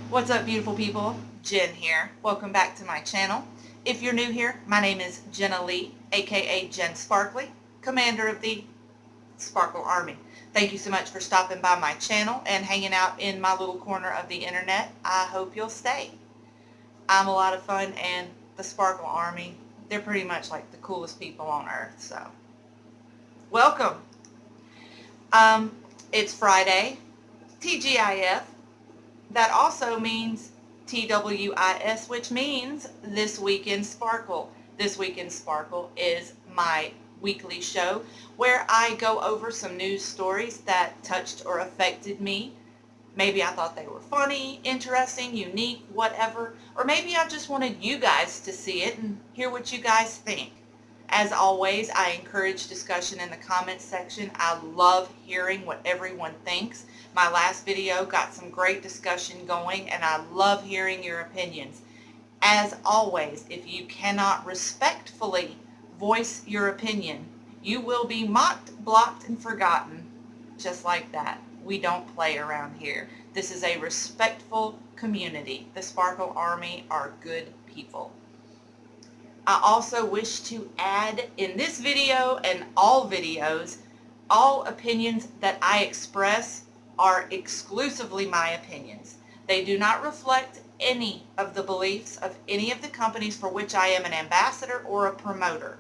What's up, beautiful people? Jen here. Welcome back to my channel. If you're new here, my name is Jenna Lee, aka Jen Sparkly, commander of the Sparkle Army. Thank you so much for stopping by my channel and hanging out in my little corner of the internet. I hope you'll stay. I'm a lot of fun, and the Sparkle Army, they're pretty much like the coolest people on earth, so welcome. It's Friday, TGIF. That also means TWIS, which means This Week in Sparkle. This Week in Sparkle is my weekly show where I go over some news stories that touched or affected me. Maybe I thought they were funny, interesting, unique, whatever. Or maybe I just wanted you guys to see it and hear what you guys think. As always, I encourage discussion in the comments section. I love hearing what everyone thinks. My last video got some great discussion going, and I love hearing your opinions. As always, if you cannot respectfully voice your opinion, you will be mocked, blocked, and forgotten. Just like that. We don't play around here. This is a respectful community. The Sparkle Army are good people. I also wish to add in this video and all videos, all opinions that I express are exclusively my opinions. They do not reflect any of the beliefs of any of the companies for which I am an ambassador or a promoter.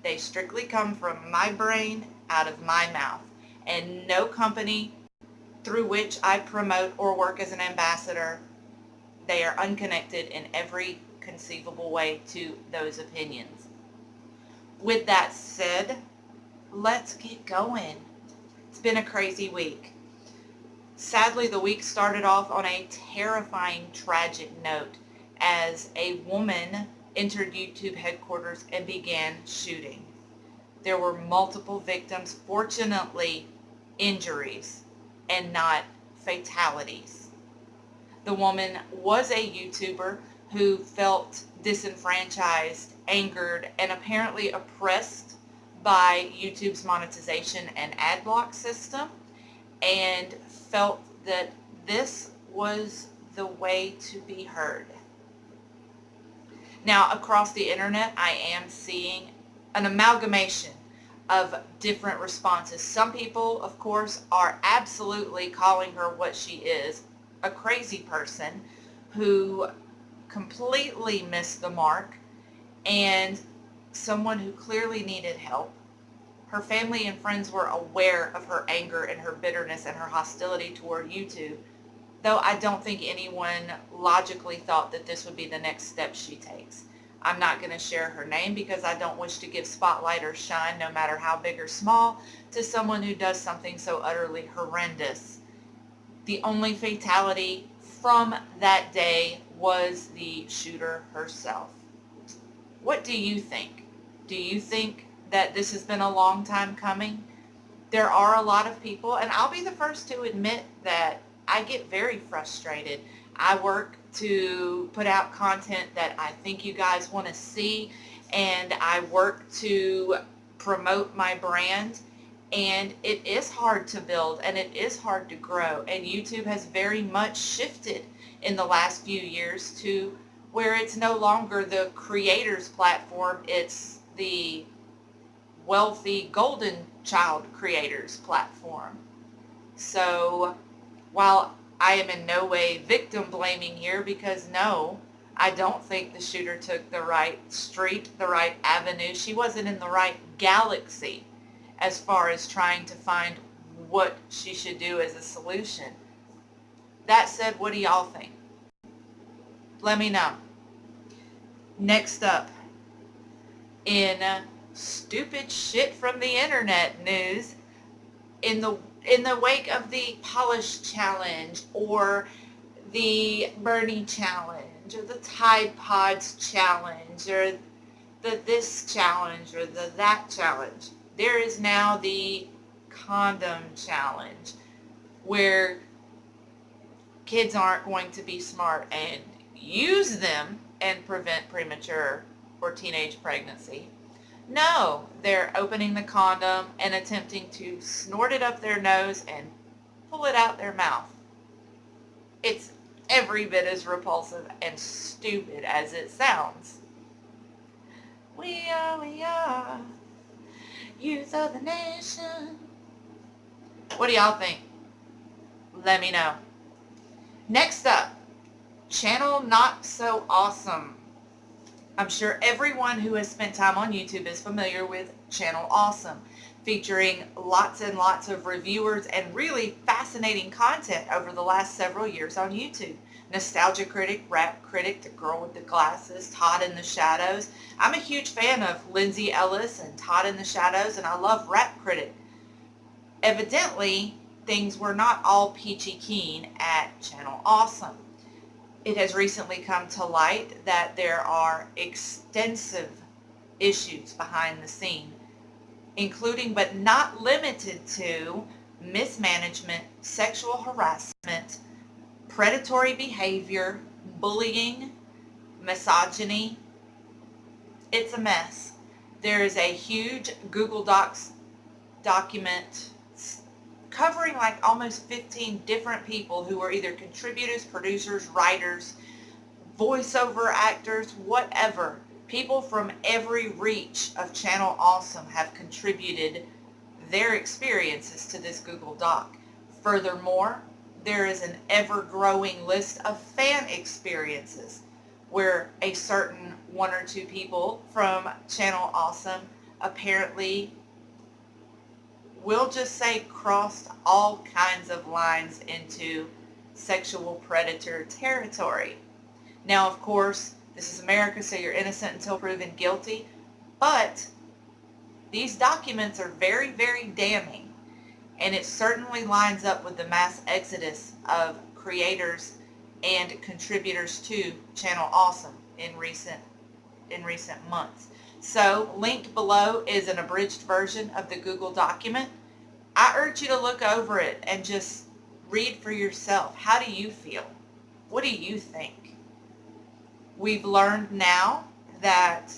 They strictly come from my brain, out of my mouth, and no company through which I promote or work as an ambassador, they are unconnected in every conceivable way to those opinions. With that said, let's get going. It's been a crazy week. Sadly, the week started off on a terrifying, tragic note as a woman entered YouTube headquarters and began shooting. There were multiple victims, fortunately injuries and not fatalities. The woman was a YouTuber who felt disenfranchised, angered, and apparently oppressed by YouTube's monetization and ad block system, and felt that this was the way to be heard. Now, across the internet, I am seeing an amalgamation of different responses. Some people, of course, are absolutely calling her what she is, a crazy person who completely missed the mark and someone who clearly needed help. Her family and friends were aware of her anger and her bitterness and her hostility toward YouTube, though I don't think anyone logically thought that this would be the next step she takes. I'm not going to share her name because I don't wish to give spotlight or shine, no matter how big or small, to someone who does something so utterly horrendous. The only fatality from that day was the shooter herself. What do you think? Do you think that this has been a long time coming? There are a lot of people, and I'll be the first to admit that I get very frustrated. I work to put out content that I think you guys want to see, and I work to promote my brand, and it is hard to build and it is hard to grow, and YouTube has very much shifted in the last few years to where it's no longer the creators platform, it's the wealthy golden child creators platform. So while I am in no way victim blaming here, because no, I don't think the shooter took the right street, the right avenue. She wasn't in the right galaxy as far as trying to find what she should do as a solution. That said, what do y'all think? Let me know. Next up, in stupid shit from the internet news, in the wake of the polish challenge or the Bernie challenge or the Tide Pods challenge or the this challenge or the that challenge, there is now the Condom challenge, where kids aren't going to be smart and use them and prevent premature or teenage pregnancy. No, they're opening the condom and attempting to snort it up their nose and pull it out their mouth. It's every bit as repulsive and stupid as it sounds. We are, youth of the nation. What do y'all think? Let me know. Next up, channel Not So Awesome. I'm sure everyone who has spent time on YouTube is familiar with Channel Awesome, featuring lots and lots of reviewers and really fascinating content over the last several years on YouTube. Nostalgia critic, rap critic, the girl with the glasses, Todd in the Shadows. I'm a huge fan of Lindsay Ellis and Todd in the Shadows, and I love rap critic. Evidently, things were not all peachy keen at Channel Awesome. It has recently come to light that there are extensive issues behind the scene, including but not limited to mismanagement, sexual harassment, predatory behavior, bullying, misogyny. It's a mess. There is a huge Google Docs document covering like almost 15 different people who are either contributors, producers, writers, voiceover actors, whatever. People from every reach of Channel Awesome have contributed their experiences to this Google Doc. Furthermore, there is an ever-growing list of fan experiences where a certain one or two people from Channel Awesome apparently, we'll just say, crossed all kinds of lines into sexual predator territory. Now, of course, this is America, so you're innocent until proven guilty, but these documents are very, very damning, and it certainly lines up with the mass exodus of creators and contributors to Channel Awesome in recent months. So, linked below is an abridged version of the Google document. I urge you to look over it and just read for yourself. How do you feel? What do you think? We've learned now that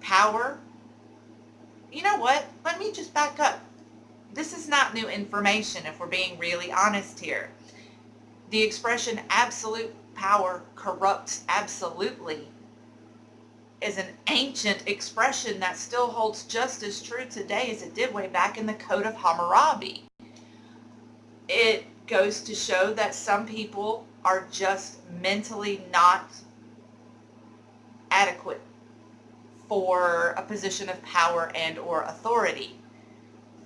power, you know what? Let me just back up. This is not new information if we're being really honest here. The expression absolute power corrupts absolutely is an ancient expression that still holds just as true today as it did way back in the Code of Hammurabi. It goes to show that some people are just mentally not adequate for a position of power and or authority.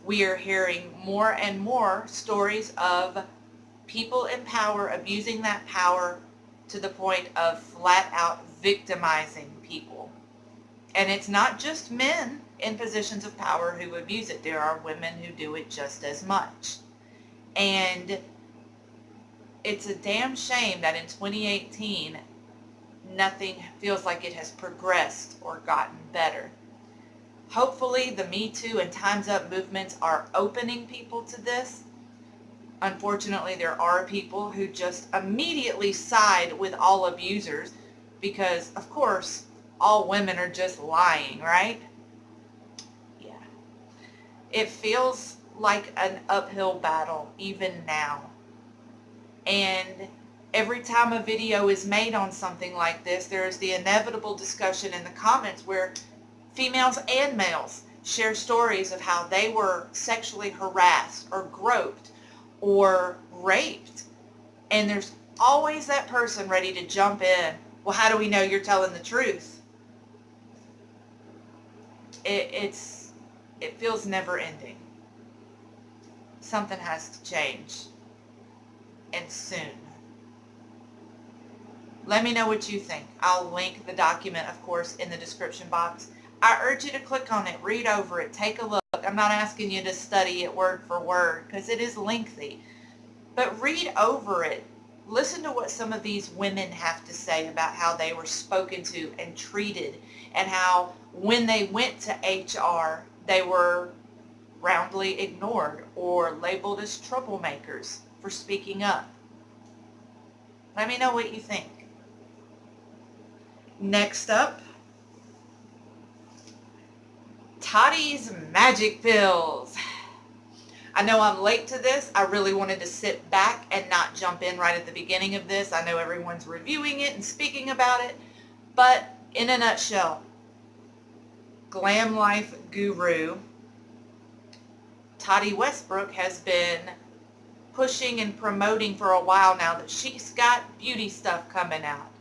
We are hearing more and more stories of people in power abusing that power to the point of flat out victimizing people. And it's not just men in positions of power who abuse it. There are women who do it just as much. And it's a damn shame that in 2018, nothing feels like it has progressed or gotten better. Hopefully the Me Too and Time's Up movements are opening people to this. Unfortunately, there are people who just immediately side with all abusers because, of course, all women are just lying, right? Yeah. It feels like an uphill battle even now. And every time a video is made on something like this, there is the inevitable discussion in the comments where females and males share stories of how they were sexually harassed or groped or raped. And there's always that person ready to jump in. Well, how do we know you're telling the truth? It feels never ending. Something has to change. And soon. Let me know what you think. I'll link the document, of course, in the description box. I urge you to click on it, read over it, take a look. I'm not asking you to study it word for word because it is lengthy. But read over it. Listen to what some of these women have to say about how they were spoken to and treated, and how when they went to HR, they were roundly ignored or labeled as troublemakers for speaking up. Let me know what you think. Next up, Tottie's Magic Pills. I know I'm late to this. I really wanted to sit back and not jump in right at the beginning of this. I know everyone's reviewing it and speaking about it, but in a nutshell, glam life guru Tati Westbrook has been pushing and promoting for a while now that she's got beauty stuff coming out.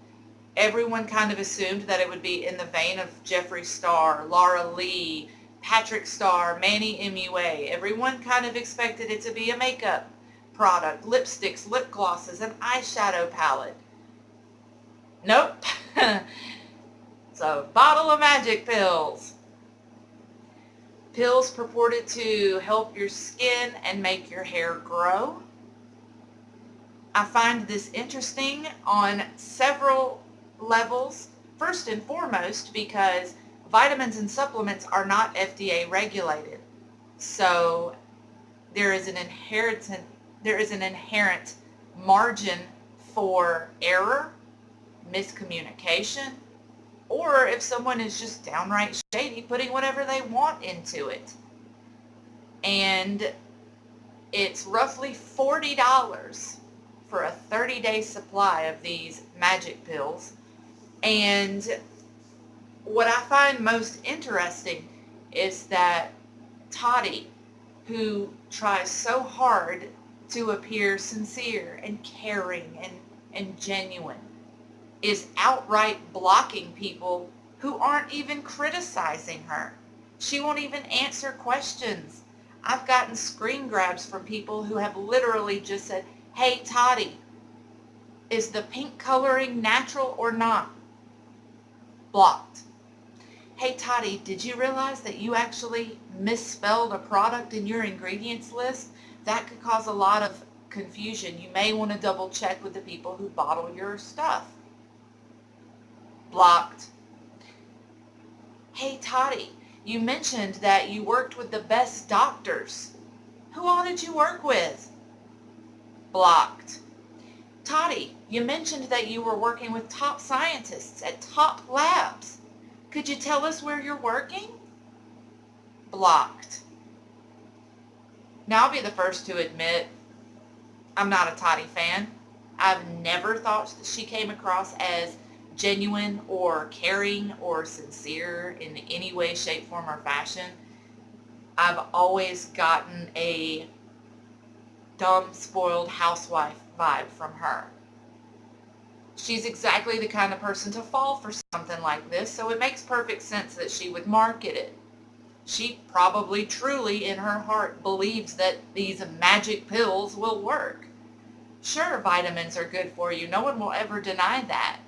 Everyone kind of assumed that it would be in the vein of Jeffree Star, Laura Lee, Patrick Star, Manny MUA. Everyone kind of expected it to be a makeup product, lipsticks, lip glosses, an eyeshadow palette. Nope. It's a bottle of magic pills. Pills purported to help your skin and make your hair grow. I find this interesting on several levels. First and foremost, because vitamins and supplements are not FDA regulated. So there is an inherent margin for error, miscommunication, or if someone is just downright shady, putting whatever they want into it. And it's roughly $40 for a 30-day supply of these magic pills. And what I find most interesting is that Tati, who tries so hard to appear sincere and caring and genuine, is outright blocking people who aren't even criticizing her. She won't even answer questions. I've gotten screen grabs from people who have literally just said, "Hey Tati, is the pink coloring natural or not?" Blocked. "Hey Tati, did you realize that you actually misspelled a product in your ingredients list? That could cause a lot of confusion. You may want to double check with the people who bottle your stuff." Blocked. "Hey Tati, you mentioned that you worked with the best doctors. Who all did you work with?" Blocked. "Tati, you mentioned that you were working with top scientists at top labs. Could you tell us where you're working?" Blocked. Now, I'll be the first to admit I'm not a Tati fan. I've never thought that she came across as genuine or caring or sincere in any way, shape, form, or fashion. I've always gotten a dumb, spoiled housewife vibe from her. She's exactly the kind of person to fall for something like this, so it makes perfect sense that she would market it. She probably truly in her heart believes that these magic pills will work. Sure, vitamins are good for you. No one will ever deny that.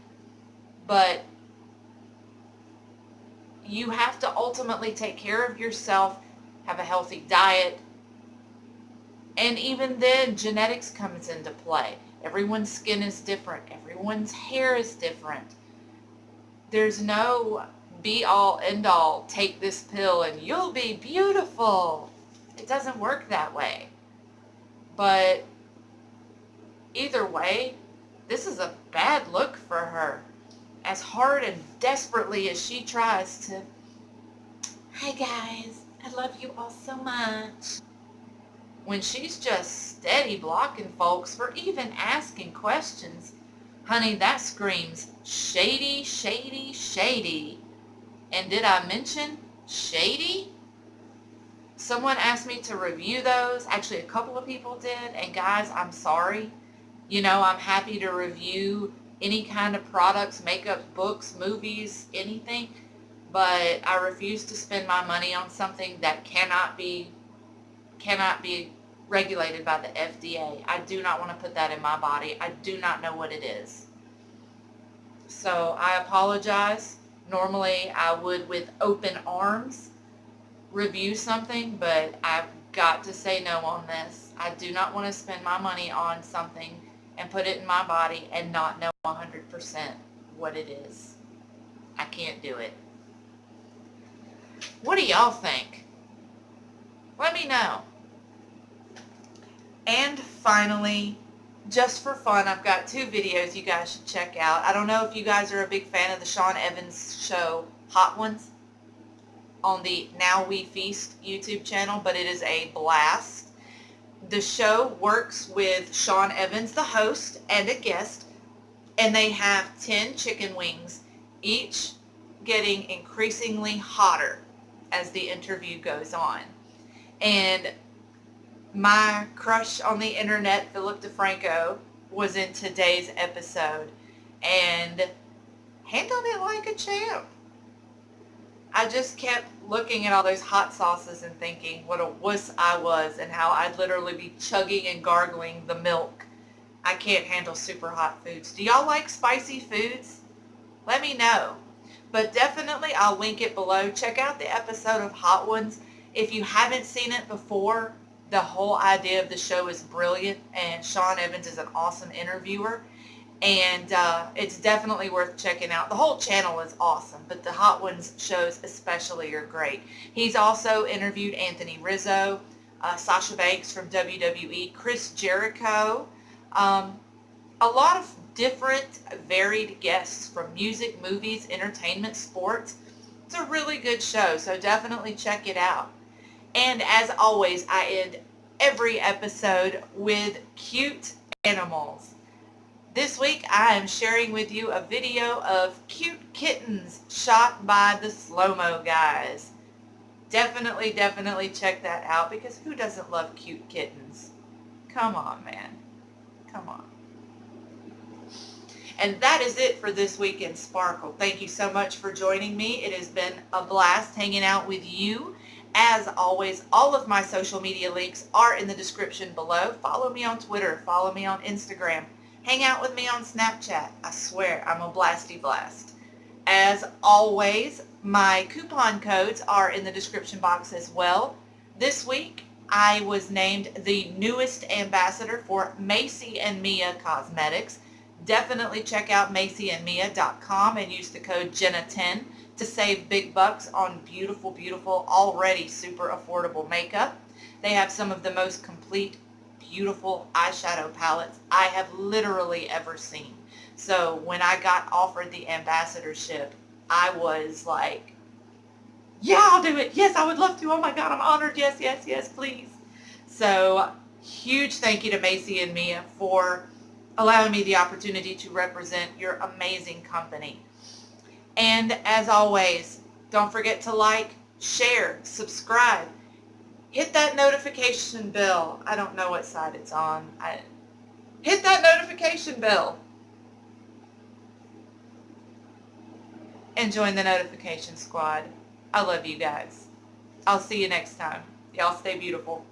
But you have to ultimately take care of yourself, have a healthy diet, and even then genetics comes into play. Everyone's skin is different. Everyone's hair is different. There's no be-all, end-all, take this pill and you'll be beautiful. It doesn't work that way. But either way, this is a bad look for her. As hard and desperately as she tries to, "Hi guys, I love you all so much," when she's just steady blocking folks for even asking questions, honey, that screams shady, shady, shady. And did I mention shady? Someone asked me to review those. Actually, a couple of people did. And guys, I'm sorry. You know, I'm happy to review any kind of products, makeup, books, movies, anything. But I refuse to spend my money on something that cannot be regulated by the FDA. I do not want to put that in my body. I do not know what it is. So I apologize. Normally I would with open arms review something, but I've got to say no on this. I do not want to spend my money on something and put it in my body and not know 100% what it is. I can't do it. What do y'all think? Let me know. And finally, just for fun, I've got 2 videos you guys should check out. I don't know if you guys are a big fan of the Sean Evans show, Hot Ones, on the Now We Feast YouTube channel, but it is a blast. The show works with Sean Evans, the host, and a guest, and they have 10 chicken wings, each getting increasingly hotter as the interview goes on. And my crush on the internet, Philip Defranco, was in today's episode and handled it like a champ. I just kept looking at all those hot sauces and thinking what a wuss I was and how I'd literally be chugging and gargling the milk. I can't handle super hot foods. Do y'all like spicy foods? Let me know. But definitely I'll link it below. Check out the episode of Hot Ones. If you haven't seen it before, the whole idea of the show is brilliant, and Sean Evans is an awesome interviewer. And it's definitely worth checking out. The whole channel is awesome, but the Hot Ones shows especially are great. He's also interviewed Anthony Rizzo, Sasha Banks from WWE, Chris Jericho, a lot of different varied guests from music, movies, entertainment, sports. It's a really good show, so definitely check it out. And as always, I end every episode with cute animals. This week I am sharing with you a video of cute kittens shot by the slow-mo guys. Definitely check that out, because who doesn't love cute kittens? Come on, man. Come on. And that is it for this week in Sparkle. Thank you so much for joining me. It has been a blast hanging out with you. As always, all of my social media links are in the description below. Follow me on Twitter. Follow me on Instagram. Hang out with me on Snapchat. I swear, I'm a blasty blast. As always, my coupon codes are in the description box as well. This week, I was named the newest ambassador for Macy and Mia Cosmetics. Definitely check out macyandmia.com and use the code Jenna10 to save big bucks on beautiful, beautiful, already super affordable makeup. They have some of the most complete, beautiful eyeshadow palettes I have literally ever seen. So when I got offered the ambassadorship, I was like, yeah, I'll do it. Yes, I would love to. Oh my God, I'm honored. Yes, yes, yes, please. So huge thank you to Macy and Mia for allowing me the opportunity to represent your amazing company. And as always, don't forget to like, share, subscribe. Hit that notification bell. I don't know what side it's on. Hit that notification bell. And join the notification squad. I love you guys. I'll see you next time. Y'all stay beautiful.